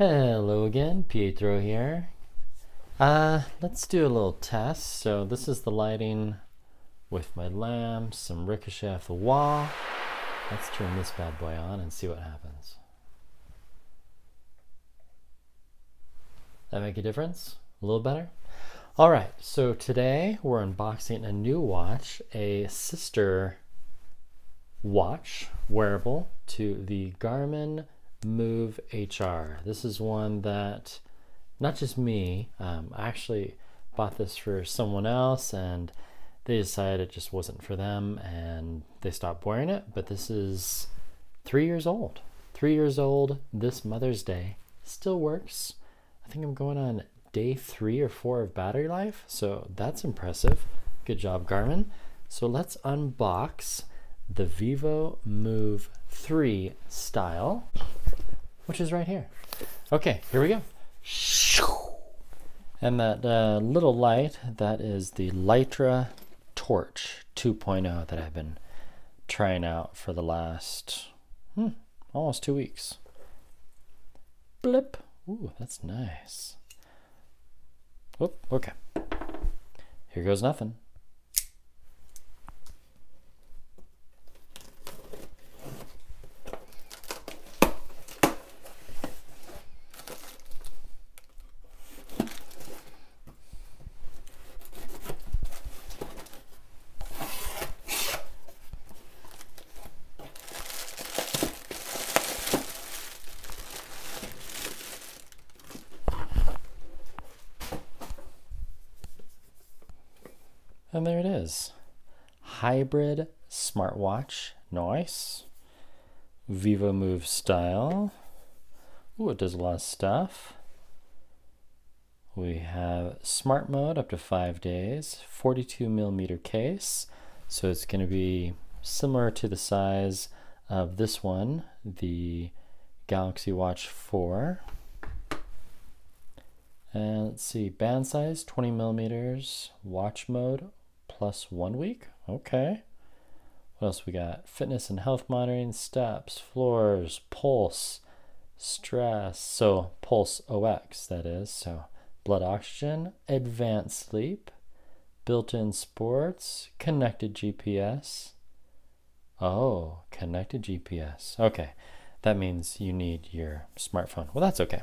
Hello again, Pietro here. Let's do a little test. So this is the lighting with my lamp, some ricochet off the wall. Let's turn this bad boy on and see what happens. That make a difference? A little better? All right, so today we're unboxing a new watch, a sister watch wearable to the Garmin Move HR. This is one that not just me, I actually bought this for someone else and they decided it just wasn't for them and they stopped wearing it. But this is 3 years old. 3 years old this Mother's Day. Still works. I think I'm going on day 3 or 4 of battery life, so that's impressive. Good job, Garmin. So let's unbox the Vivomove Style, which is right here. Okay, here we go. And that little light, that is the Litra Torch 2.0 that I've been trying out for the last almost 2 weeks. Blip. Ooh, that's nice. Oh, okay. Here goes nothing. And there it is. Hybrid smartwatch. Nice. Vivomove Style. Ooh, it does a lot of stuff. We have smart mode up to 5 days. 42mm case. So it's going to be similar to the size of this one, the Galaxy Watch 4. And let's see, band size 20mm, watch mode plus 1 week. Okay. What else we got? Fitness and health monitoring, steps, floors, pulse, stress. So pulse OX, that is. So blood oxygen, advanced sleep, built-in sports, connected GPS. Oh, connected GPS. Okay. That means you need your smartphone. Well, that's okay.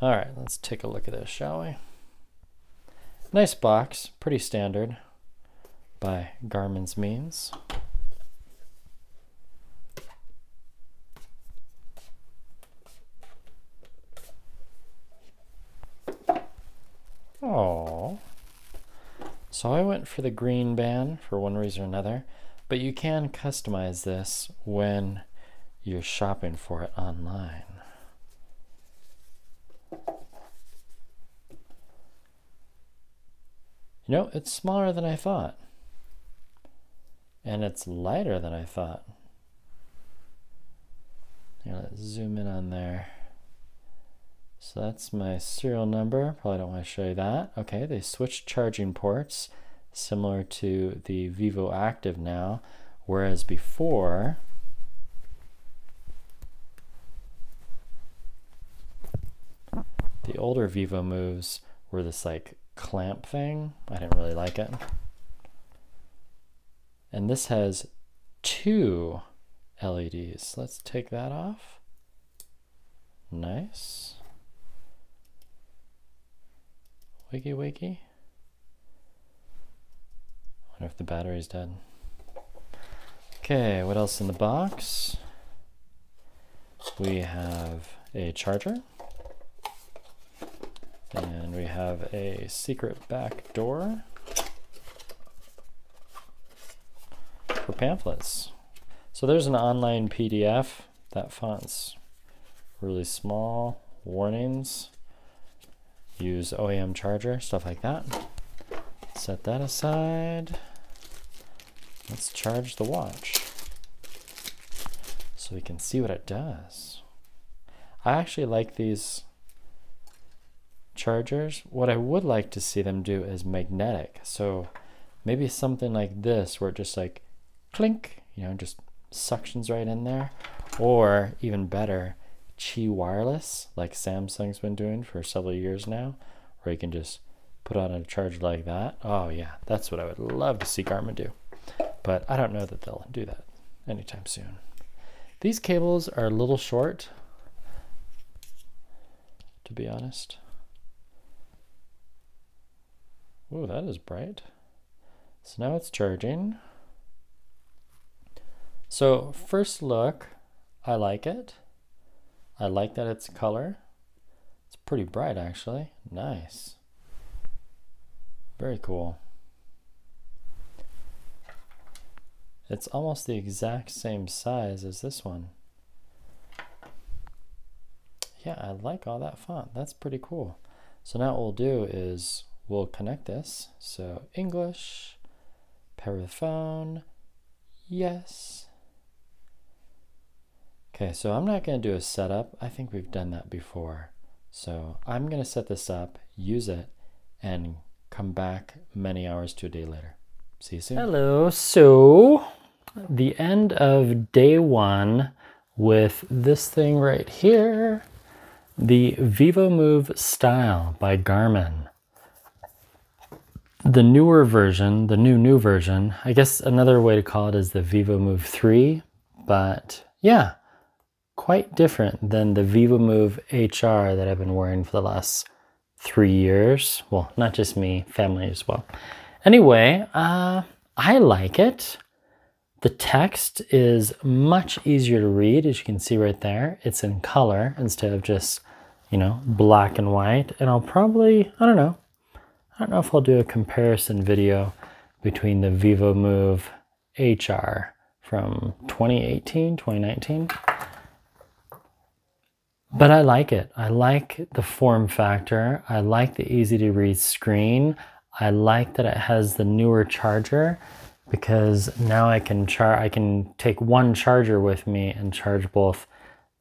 All right, let's take a look at this, shall we? Nice box, pretty standard by Garmin's means. Oh, so I went for the green band for one reason or another, but you can customize this when you're shopping for it online. You know, it's smaller than I thought. And it's lighter than I thought. Here, let's zoom in on there. So that's my serial number. Probably don't want to show you that. Okay, they switched charging ports, similar to the Vivo Active now, whereas before the older Vivomoves were this like clamp thing. I didn't really like it. And this has 2 LEDs. Let's take that off. Nice. Wakey wakey. Wonder if the battery's dead. Okay, what else in the box? We have a charger. And we have a secret back door for pamphlets. So there's an online PDF. That font's really small. Warnings. Use OEM charger, stuff like that. Set that aside. Let's charge the watch so we can see what it does. I actually like these chargers. What I would like to see them do is magnetic. So maybe something like this where it just like clink, you know, just suctions right in there. Or even better, Qi wireless, like Samsung's been doing for several years now, where you can just put on a charger like that. Oh yeah, that's what I would love to see Garmin do. But I don't know that they'll do that anytime soon. These cables are a little short, to be honest. Oh, that is bright. So now it's charging. So first look, I like it. I like that it's color. It's pretty bright actually. Nice. Very cool. It's almost the exact same size as this one. Yeah, I like all that font. That's pretty cool. So now what we'll do is we'll connect this. So English, pair with phone, yes. Okay, so I'm not going to do a setup. I think we've done that before. So I'm going to set this up, use it, and come back many hours to a day later. See you soon. Hello. So the end of day one with this thing right here, the Vivomove Style by Garmin. The newer version, the new version, I guess another way to call it is the Vivomove 3, but yeah, quite different than the Vivomove HR that I've been wearing for the last 3 years. Well, not just me, family as well. Anyway, I like it. The text is much easier to read, as you can see right there. It's in color instead of just, you know, black and white. And I'll probably, I don't know if I'll do a comparison video between the Vivomove HR from 2018, 2019. But I like it. I like the form factor. I like the easy to read screen. I like that it has the newer charger, because now I can take one charger with me and charge both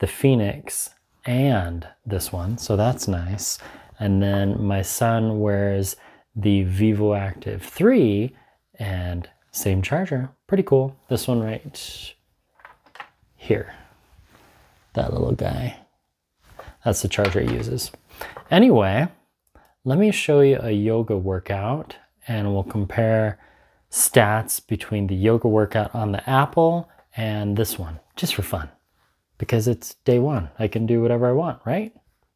the Phoenix and this one. So that's nice. And then my son wears the Vivo Active 3 and same charger. Pretty cool. This one right here. That little guy. That's the charger he uses. Anyway, let me show you a yoga workout and we'll compare stats between the yoga workout on the Apple and this one, just for fun, because it's day one. I can do whatever I want, right?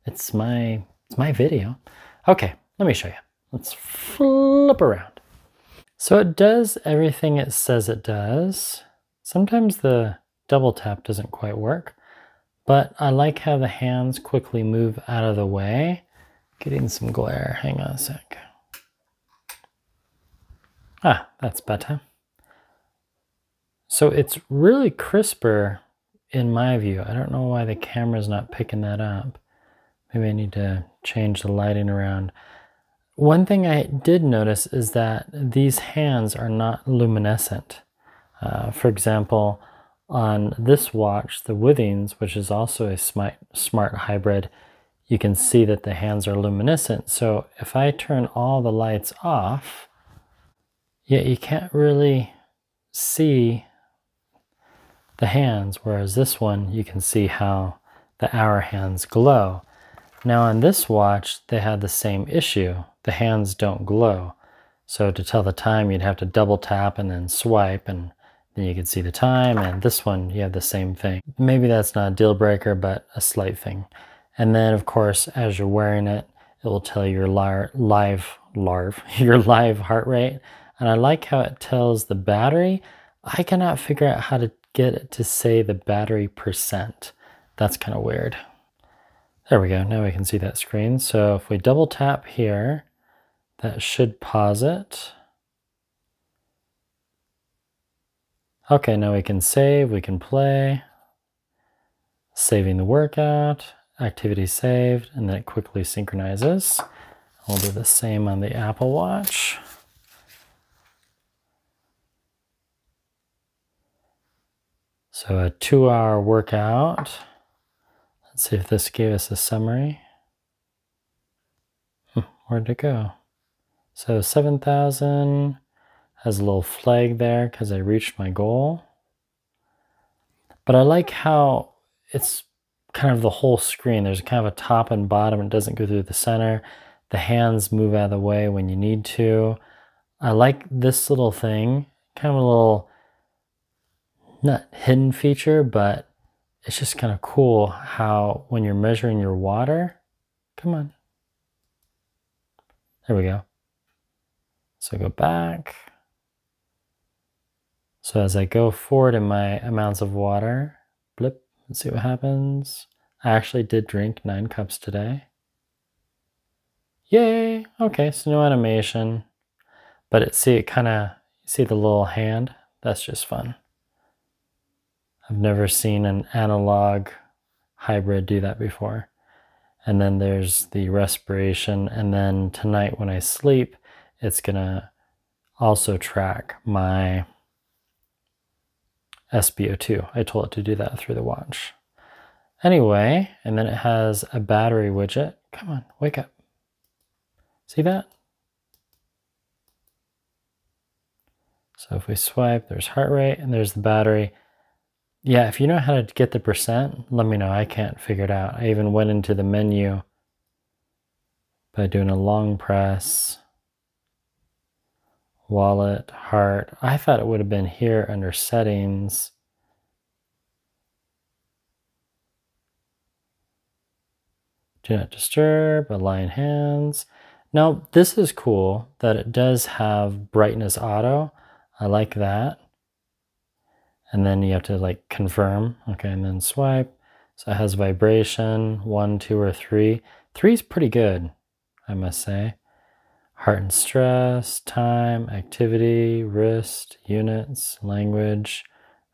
It's my video. Okay, let me show you. Let's flip around. So it does everything it says it does. Sometimes the double tap doesn't quite work, but I like how the hands quickly move out of the way. Getting some glare, hang on a sec. Ah, that's better. So it's really crisper in my view. I don't know why the camera's not picking that up. Maybe I need to change the lighting around. One thing I did notice is that these hands are not luminescent. For example, on this watch, the Withings, which is also a smart hybrid, you can see that the hands are luminescent. So if I turn all the lights off, yet you can't really see the hands, whereas this one, you can see how the hour hands glow. Now on this watch, they had the same issue. The hands don't glow. So to tell the time, you'd have to double tap and then swipe, and then you can see the time. And this one, you have the same thing. Maybe that's not a deal breaker, but a slight thing. And then of course, as you're wearing it, it will tell your live heart rate. And I like how it tells the battery. I cannot figure out how to get it to say the battery percent. That's kind of weird. There we go, now we can see that screen. So if we double tap here, that should pause it. Okay, now we can save, we can play. Saving the workout, activity saved, and then it quickly synchronizes. I'll do the same on the Apple Watch. So a 2-hour workout. Let's see if this gave us a summary. Where'd it go? So 7,000 has a little flag there because I reached my goal. But I like how it's kind of the whole screen. There's kind of a top and bottom. It doesn't go through the center. The hands move out of the way when you need to. I like this little thing, kind of a little, not hidden feature, but it's just kind of cool how when you're measuring your water, come on. There we go. So go back. So as I go forward in my amounts of water, blip, let's see what happens. I actually did drink 9 cups today. Yay! Okay, so no animation. But it kind of, see the little hand? That's just fun. I've never seen an analog hybrid do that before. And then there's the respiration. And then tonight when I sleep, it's gonna also track my SpO2. I told it to do that through the watch. Anyway, and then it has a battery widget. Come on, wake up. See that? So if we swipe, there's heart rate and there's the battery. Yeah, if you know how to get the percent, let me know. I can't figure it out. I even went into the menu by doing a long press. Wallet, heart. I thought it would have been here under settings. Do not disturb, align hands. Now, this is cool that it does have brightness auto. I like that. And then you have to like confirm. Okay, and then swipe. So it has vibration, 1, 2, or 3. 3 is pretty good, I must say. Heart and stress, time, activity, wrist, units, language,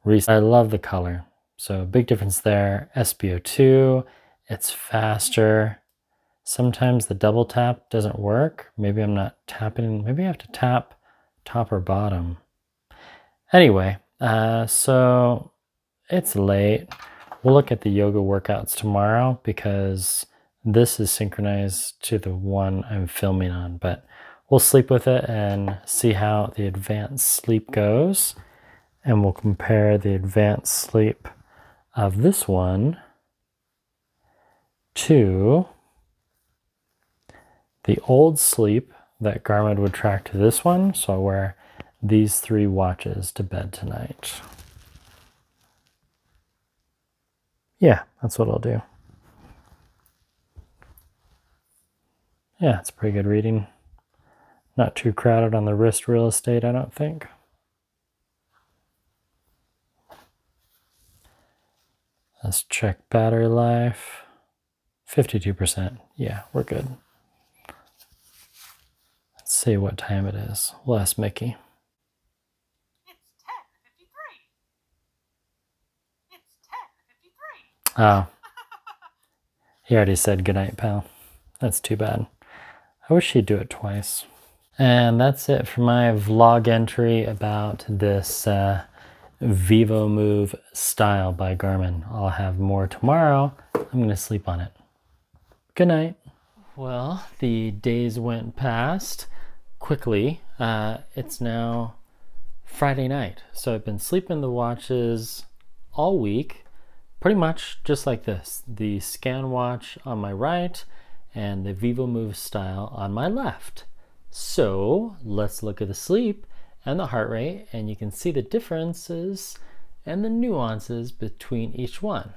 reset. I love the color. So big difference there. SpO2, it's faster. Sometimes the double tap doesn't work. Maybe I'm not tapping. Maybe I have to tap top or bottom. Anyway, so it's late. We'll look at the yoga workouts tomorrow because this is synchronized to the one I'm filming on, but we'll sleep with it and see how the advanced sleep goes. And we'll compare the advanced sleep of this one to the old sleep that Garmin would track to this one. So I'll wear these 3 watches to bed tonight. Yeah, that's what I'll do. Yeah, it's pretty good reading. Not too crowded on the wrist real estate, I don't think. Let's check battery life. 52%. Yeah, we're good. Let's see what time it is. We'll ask Mickey. It's 10:53. It's 10:53. Oh. He already said goodnight, pal. That's too bad. I wish he'd do it twice. And that's it for my vlog entry about this Vivomove Style by Garmin. I'll have more tomorrow. I'm going to sleep on it. Good night. Well, the days went past quickly. It's now Friday night. So I've been sleeping the watches all week, pretty much just like this. The Scan watch on my right and the Vivomove Style on my left. So let's look at the sleep and the heart rate, and you can see the differences and the nuances between each one.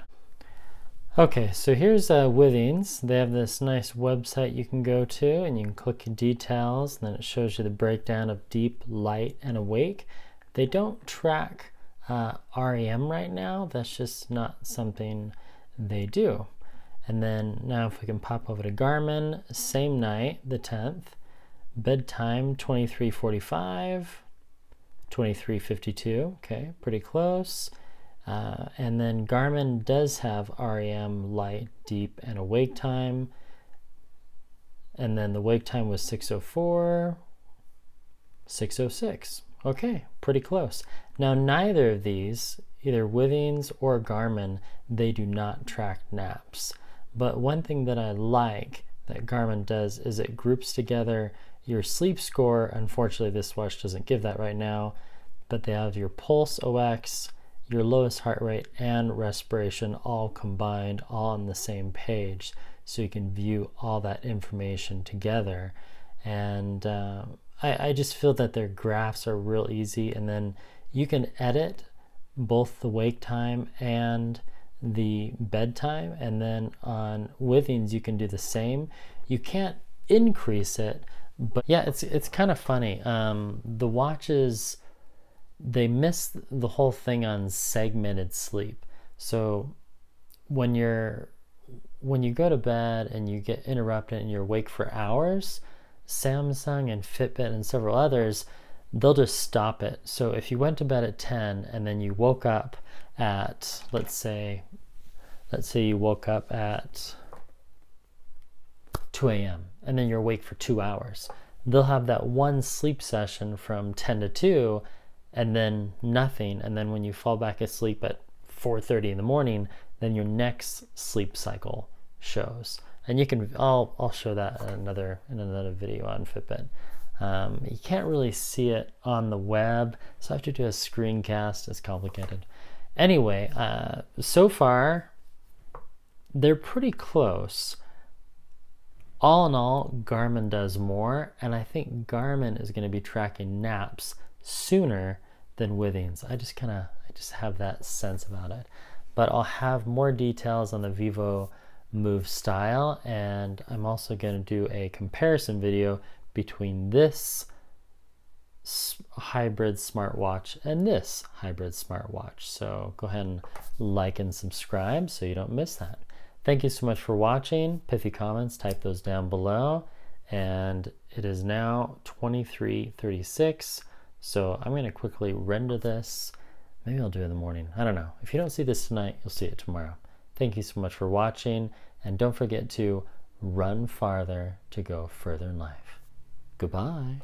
Okay, so here's Withings. They have this nice website you can go to, and you can click details, and then it shows you the breakdown of deep, light, and awake. They don't track REM right now. That's just not something they do. And then now if we can pop over to Garmin, same night, the 10th, bedtime 23:45, 23:52, okay, pretty close. And then Garmin does have REM, light, deep, and awake time. And then the wake time was 6:04, 6:06. Okay, pretty close. Now neither of these, either Withings or Garmin, they do not track naps. But one thing that I like that Garmin does is it groups together your sleep score. Unfortunately, this watch doesn't give that right now, but they have your pulse OX, your lowest heart rate and respiration all combined, all on the same page, so you can view all that information together. And I just feel that their graphs are real easy, and then you can edit both the wake time and the bedtime, and then on Withings you can do the same. You can't increase it, but yeah, it's kind of funny. The watches, they miss the whole thing on segmented sleep. So when you go to bed and you get interrupted and you're awake for hours, Samsung and Fitbit and several others, they'll just stop it. So if you went to bed at 10 and then you woke up at, let's say you woke up at 2 a.m. and then you're awake for 2 hours, they'll have that one sleep session from 10 to 2 and then nothing. And then when you fall back asleep at 4:30 in the morning, then your next sleep cycle shows. And you can, I'll show that in another video on Fitbit. You can't really see it on the web, so I have to do a screencast. It's complicated. Anyway, so far, they're pretty close. All in all, Garmin does more, and I think Garmin is going to be tracking naps sooner than Withings. I just have that sense about it. But I'll have more details on the Vivomove Style, and I'm also going to do a comparison video between this hybrid smartwatch and this hybrid smartwatch. So go ahead and like and subscribe so you don't miss that. Thank you so much for watching. Pithy comments, type those down below. And it is now 23:36. So I'm going to quickly render this. Maybe I'll do it in the morning. I don't know. If you don't see this tonight, you'll see it tomorrow. Thank you so much for watching. And don't forget to run farther to go further in life. Goodbye.